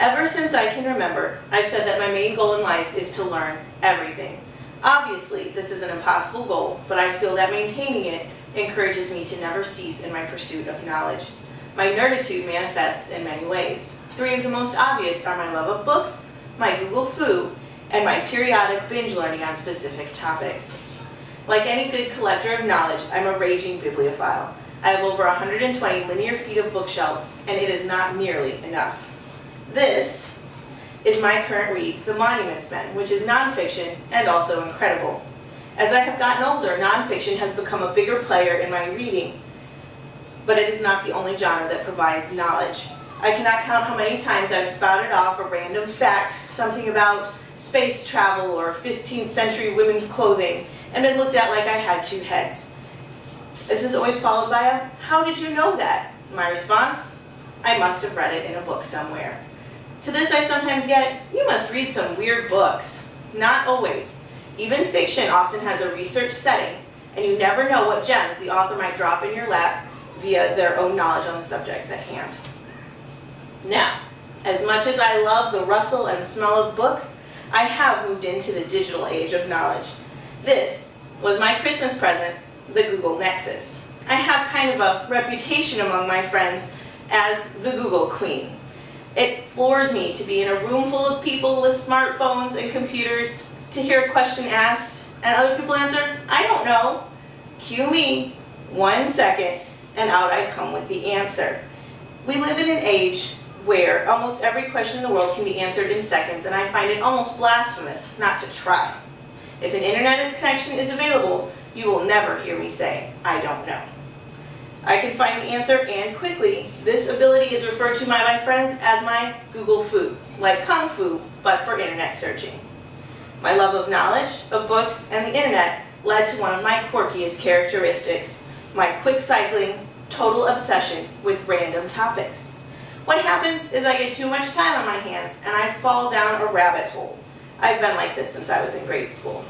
Ever since I can remember, I've said that my main goal in life is to learn everything. Obviously, this is an impossible goal, but I feel that maintaining it encourages me to never cease in my pursuit of knowledge. My nerditude manifests in many ways. 3 of the most obvious are my love of books, my Google Foo, and my periodic binge learning on specific topics. Like any good collector of knowledge, I'm a raging bibliophile. I have over 120 linear feet of bookshelves, and it is not nearly enough. This is my current read, The Monuments Men, which is nonfiction and also incredible. As I have gotten older, nonfiction has become a bigger player in my reading, but it is not the only genre that provides knowledge. I cannot count how many times I've spouted off a random fact, something about space travel or 15th century women's clothing, and been looked at like I had 2 heads. This is always followed by a, "How did you know that?" My response, I must have read it in a book somewhere. To this I sometimes get, "You must read some weird books." Not always. Even fiction often has a research setting, and you never know what gems the author might drop in your lap via their own knowledge on the subjects at hand. Now, as much as I love the rustle and smell of books, I have moved into the digital age of knowledge. This was my Christmas present, the Google Nexus. I have kind of a reputation among my friends as the Google Queen. It floors me to be in a room full of people with smartphones and computers, to hear a question asked, and other people answer, "I don't know." Cue me, 1 second, and out I come with the answer. We live in an age where almost every question in the world can be answered in seconds, and I find it almost blasphemous not to try. If an internet connection is available, you will never hear me say, "I don't know." I can find the answer, and quickly. This ability is referred to by my friends as my Google Foo, like Kung Fu, but for internet searching. My love of knowledge, of books, and the internet led to one of my quirkiest characteristics, my quick cycling, total obsession with random topics. What happens is I get too much time on my hands and I fall down a rabbit hole. I've been like this since I was in grade school.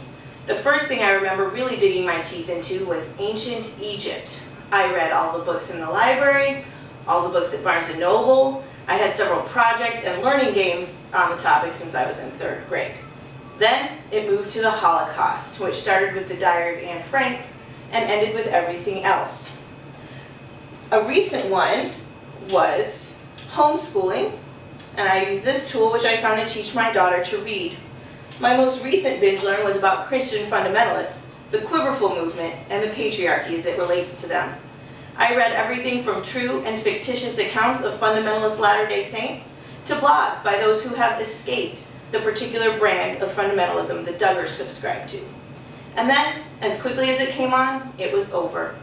The first thing I remember really digging my teeth into was ancient Egypt. I read all the books in the library, all the books at Barnes & Noble. I had several projects and learning games on the topic since I was in 3rd grade. Then it moved to the Holocaust, which started with the Diary of Anne Frank and ended with everything else. A recent one was homeschooling, and I used this tool which I found to teach my daughter to read. My most recent binge learn was about Christian fundamentalists, the Quiverful movement, and the patriarchy as it relates to them. I read everything from true and fictitious accounts of fundamentalist Latter-day Saints to blogs by those who have escaped the particular brand of fundamentalism the Duggars subscribe to. And then, as quickly as it came on, it was over.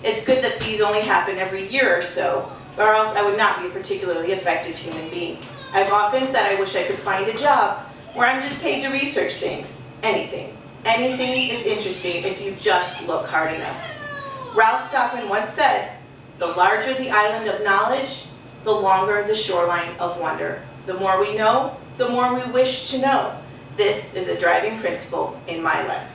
It's good that these only happen every year or so, or else I would not be a particularly effective human being. I've often said I wish I could find a job where I'm just paid to research things, anything. Anything is interesting if you just look hard enough. Ralph Stockman once said, "The larger the island of knowledge, the longer the shoreline of wonder. The more we know, the more we wish to know." This is a driving principle in my life.